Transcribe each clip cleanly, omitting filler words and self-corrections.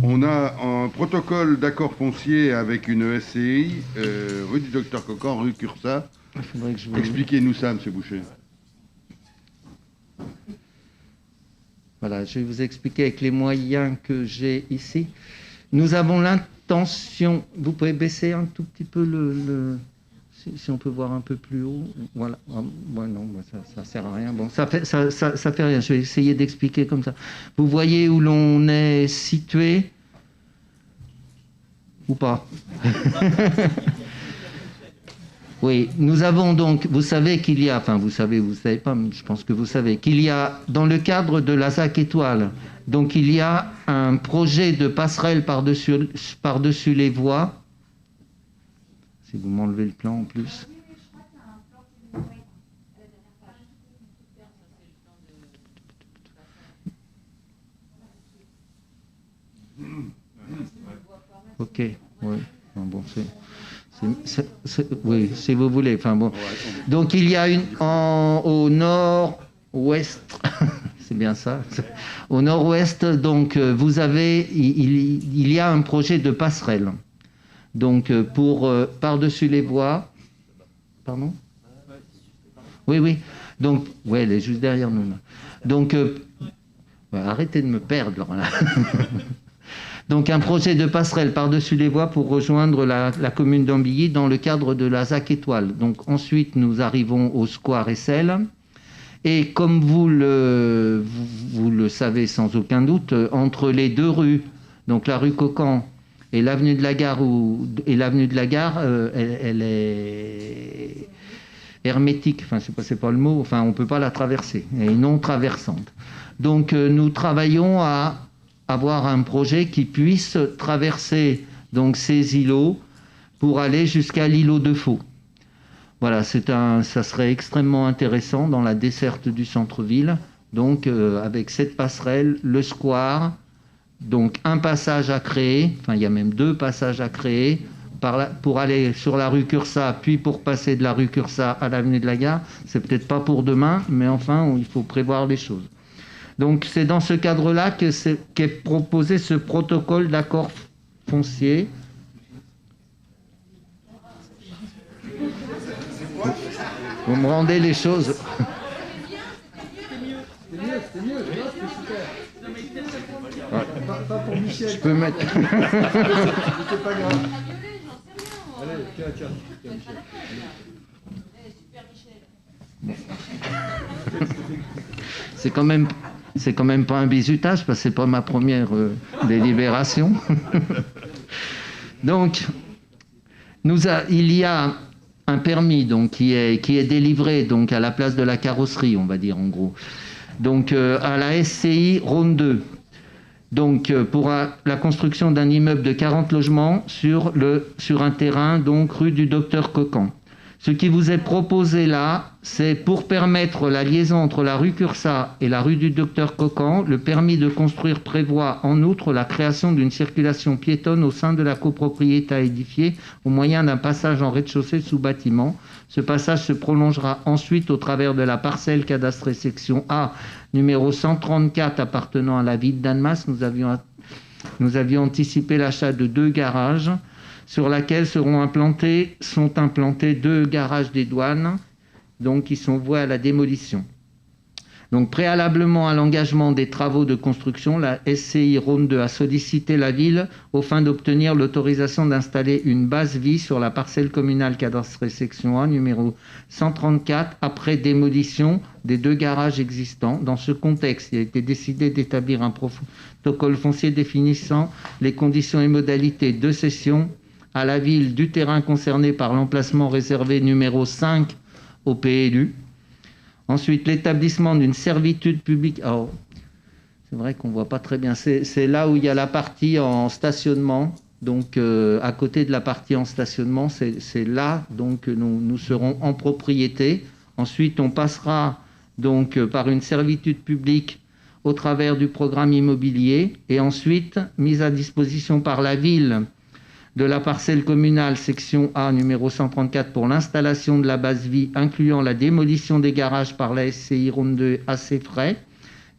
On a un protocole d'accord foncier avec une SCI, rue du Docteur Cocan, rue Cursa. Il faudrait que je vous... Expliquez-nous ça, Monsieur Boucher. Voilà, je vais vous expliquer avec les moyens que j'ai ici. Nous avons l'intention... Vous pouvez baisser un tout petit peu si on peut voir un peu plus haut. Voilà. Bon, non, ça sert à rien. Bon, ça fait rien. Je vais essayer d'expliquer comme ça. Vous voyez où l'on est situé ou pas? Oui, nous avons donc, vous savez qu'il y a, enfin vous savez pas, mais je pense que vous savez, qu'il y a, dans le cadre de la ZAC Étoile, donc il y a un projet de passerelle par-dessus les voies. Si vous m'enlevez le plan en plus. Ok, oui, bon, oui, si vous voulez. Enfin bon. Donc il y a au nord-ouest, c'est bien ça. Au nord-ouest, donc vous avez, il y a un projet de passerelle. Donc pour par-dessus les voies. Pardon? Oui. Donc ouais, elle est juste derrière nous. Donc arrêtez de me perdre là. Donc un projet de passerelle par-dessus les voies pour rejoindre la commune d'Ambilly dans le cadre de la ZAC Étoile. Donc ensuite nous arrivons au square Essel. Et comme vous le savez sans aucun doute, entre les deux rues, donc la rue Cocan et l'avenue de la Gare, elle est hermétique, enfin c'est pas le mot, enfin on peut pas la traverser, elle est non traversante. Donc nous travaillons à avoir un projet qui puisse traverser donc ces îlots pour aller jusqu'à l'îlot de Faux. Voilà, ça serait extrêmement intéressant dans la desserte du centre-ville. Donc avec cette passerelle, le square, donc un passage à créer, enfin il y a même 2 passages à créer pour aller sur la rue Cursa, puis pour passer de la rue Cursa à l'avenue de la Gare. C'est peut-être pas pour demain, mais enfin il faut prévoir les choses. Donc c'est dans ce cadre-là qu'est proposé ce protocole d'accord foncier. Vous me rendez les choses. C'est mieux, c'est super. Ouais. Pas pour Michel. Je peux mettre... C'est pas grave. Allez, tiens, Michel. C'est quand même pas un bizutage parce que c'est pas ma première délibération. Donc, il y a un permis donc qui est délivré donc à la place de la carrosserie, on va dire en gros. Donc à la SCI Rhône 2. Donc pour la construction d'un immeuble de 40 logements sur un terrain donc rue du Docteur Cocan. Ce qui vous est proposé là, c'est pour permettre la liaison entre la rue Cursa et la rue du Docteur Cocan, le permis de construire prévoit en outre la création d'une circulation piétonne au sein de la copropriété à édifier au moyen d'un passage en rez-de-chaussée sous bâtiment. Ce passage se prolongera ensuite au travers de la parcelle cadastrée section A, numéro 134 appartenant à la ville d'Annemasse. Nous avions anticipé l'achat de 2 garages sur laquelle sont implantés 2 garages des douanes, donc qui sont voués à la démolition. Donc préalablement à l'engagement des travaux de construction, la SCI Rhône 2 a sollicité la ville aux fins d'obtenir l'autorisation d'installer une base vie sur la parcelle communale cadastrée section 1, numéro 134, après démolition des 2 garages existants. Dans ce contexte, il a été décidé d'établir un protocole foncier définissant les conditions et modalités de cession à la ville du terrain concerné par l'emplacement réservé numéro 5 au PLU. Ensuite, l'établissement d'une servitude publique. Alors, c'est vrai qu'on ne voit pas très bien. C'est là où il y a la partie en stationnement. Donc, à côté de la partie en stationnement, c'est là donc, que nous serons en propriété. Ensuite, on passera donc, par une servitude publique au travers du programme immobilier. Et ensuite, mise à disposition par la ville de la parcelle communale section A numéro 134 pour l'installation de la base vie incluant la démolition des garages par la SCI Rhône 2 à ses frais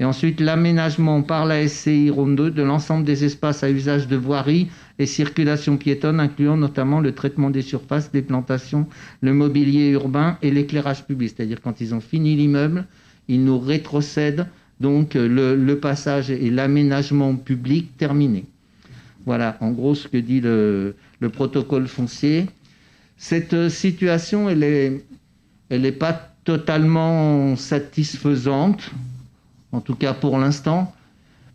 Et ensuite, l'aménagement par la SCI Ronde 2 de l'ensemble des espaces à usage de voirie et circulation piétonne, incluant notamment le traitement des surfaces, des plantations, le mobilier urbain et l'éclairage public. C'est-à-dire quand ils ont fini l'immeuble, ils nous rétrocèdent donc le passage et l'aménagement public terminé. Voilà, en gros, ce que dit le protocole foncier. Cette situation, elle est pas totalement satisfaisante, en tout cas pour l'instant,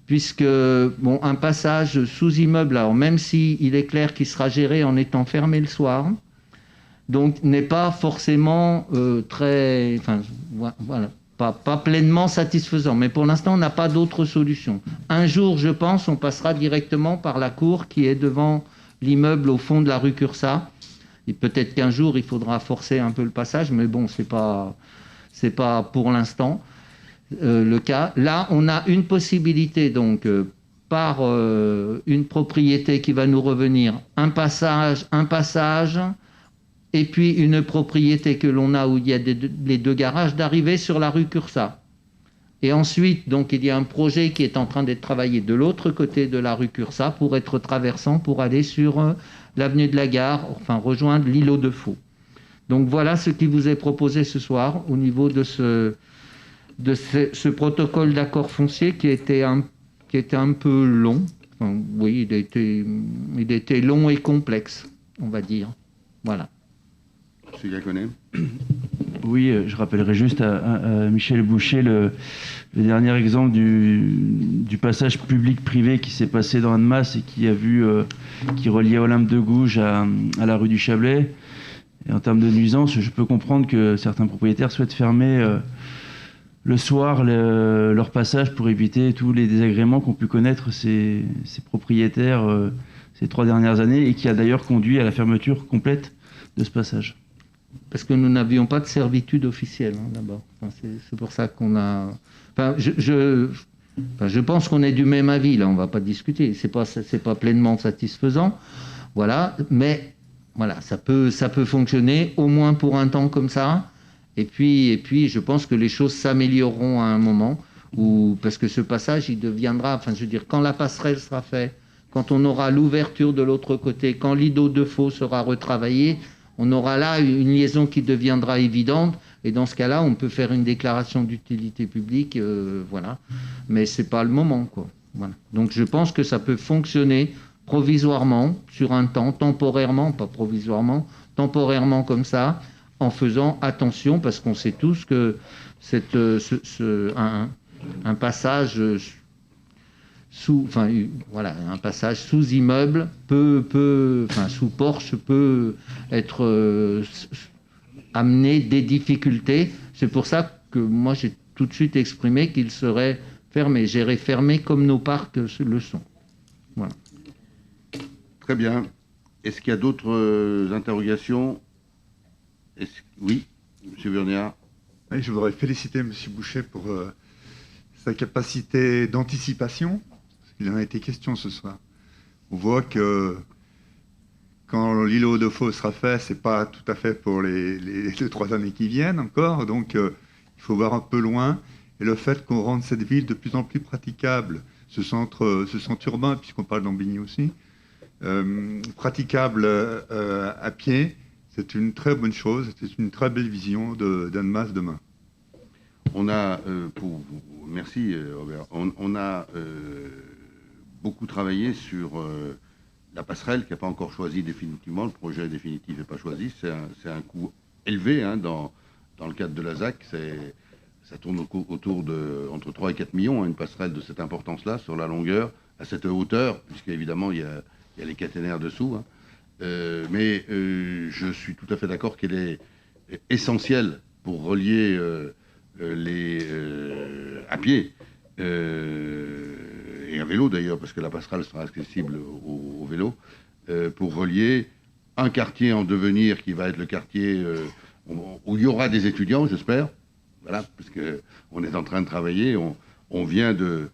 puisque un passage sous immeuble, alors même s'il est clair qu'il sera géré en étant fermé le soir, donc n'est pas forcément pas pleinement satisfaisant. Mais pour l'instant, on n'a pas d'autre solution. Un jour, je pense, on passera directement par la cour qui est devant l'immeuble au fond de la rue Cursa. Et peut-être qu'un jour, il faudra forcer un peu le passage, mais bon, c'est pas pour l'instant le cas. Là, on a une possibilité, donc, par une propriété qui va nous revenir, un passage, et puis une propriété que l'on a où il y a les deux garages, d'arriver sur la rue Cursa. Et ensuite, donc, il y a un projet qui est en train d'être travaillé de l'autre côté de la rue Cursa pour être traversant, pour aller sur l'avenue de la Gare, enfin rejoindre l'îlot de Faux. Donc voilà ce qui vous est proposé ce soir au niveau de ce protocole d'accord foncier qui était un peu long. Enfin, oui, il était long et complexe, on va dire. Voilà. Monsieur Gaconnet. Oui, je rappellerai juste à Michel Boucher le dernier exemple du passage public-privé qui s'est passé dans Annemasse et qui reliait Olympe de Gouges à la rue du Chablais. Et en termes de nuisance, je peux comprendre que certains propriétaires souhaitent fermer le soir leur passage pour éviter tous les désagréments qu'ont pu connaître ces propriétaires ces 3 dernières années et qui a d'ailleurs conduit à la fermeture complète de ce passage. Parce que nous n'avions pas de servitude officielle, d'abord. Enfin, c'est pour ça qu'on a... Enfin, je pense qu'on est du même avis, là, on ne va pas discuter. C'est pas pleinement satisfaisant, voilà, mais voilà, ça peut fonctionner, au moins pour un temps comme ça. Et puis je pense que les choses s'amélioreront à un moment, parce que ce passage, il deviendra... Enfin, je veux dire, quand la passerelle sera faite, quand on aura l'ouverture de l'autre côté, quand l'îlot de Faux sera retravaillé, on aura là une liaison qui deviendra évidente, et dans ce cas-là, on peut faire une déclaration d'utilité publique, voilà. Mais c'est pas le moment, quoi. Voilà. Donc je pense que ça peut fonctionner provisoirement, sur un temps, temporairement, pas provisoirement, temporairement comme ça, en faisant attention, parce qu'on sait tous que un passage un passage sous immeuble sous porche peut être amener des difficultés. C'est pour ça que moi j'ai tout de suite exprimé qu'il serait fermé, géré fermé comme nos parcs le sont. Voilà. Très bien. Est-ce qu'il y a d'autres interrogations? Oui, M. Verniard. Oui, je voudrais féliciter M. Boucher pour sa capacité d'anticipation. Il en a été question ce soir. On voit que quand l'îlot de Faux sera fait, c'est pas tout à fait pour les 2-3 années qui viennent encore, donc il faut voir un peu loin. Et le fait qu'on rende cette ville de plus en plus praticable, ce centre urbain, puisqu'on parle d'Ambigny aussi, praticable à pied, c'est une très bonne chose, c'est une très belle vision d'Annemasse demain. On a, merci Robert, on a beaucoup travaillé sur la passerelle qui n'a pas encore choisi définitivement, le projet définitif n'est pas choisi, c'est un coût élevé dans le cadre de la ZAC, ça tourne autour de entre 3 et 4 millions, une passerelle de cette importance-là, sur la longueur, à cette hauteur, puisqu'évidemment il y a les caténaires dessous, mais je suis tout à fait d'accord qu'elle est essentielle pour relier à pied et à vélo d'ailleurs, parce que la passerelle sera accessible au vélo, pour relier un quartier en devenir qui va être le quartier où il y aura des étudiants, j'espère, voilà, parce qu'on est en train de travailler, on vient de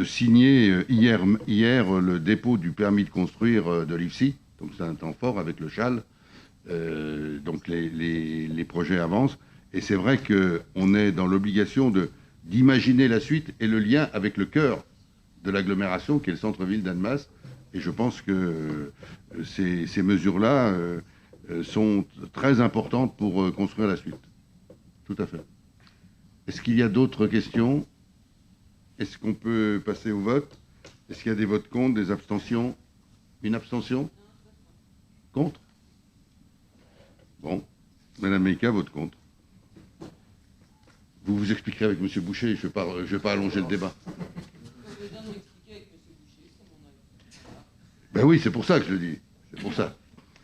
signer hier le dépôt du permis de construire de l'IFSI, donc c'est un temps fort avec le CHAL, donc les projets avancent. Et c'est vrai qu'on est dans l'obligation de d'imaginer la suite et le lien avec le cœur de l'agglomération qui est le centre-ville d'Annemasse. Et je pense que ces mesures-là sont très importantes pour construire la suite. Tout à fait. Est-ce qu'il y a d'autres questions? Est-ce qu'on peut passer au vote? Est-ce qu'il y a des votes contre, des abstentions? Une abstention? Contre? Bon. Madame Meika vote contre. Vous vous expliquerez avec M. Boucher, je ne vais pas allonger le débat. Ben oui, c'est pour ça que je le dis. C'est pour ça.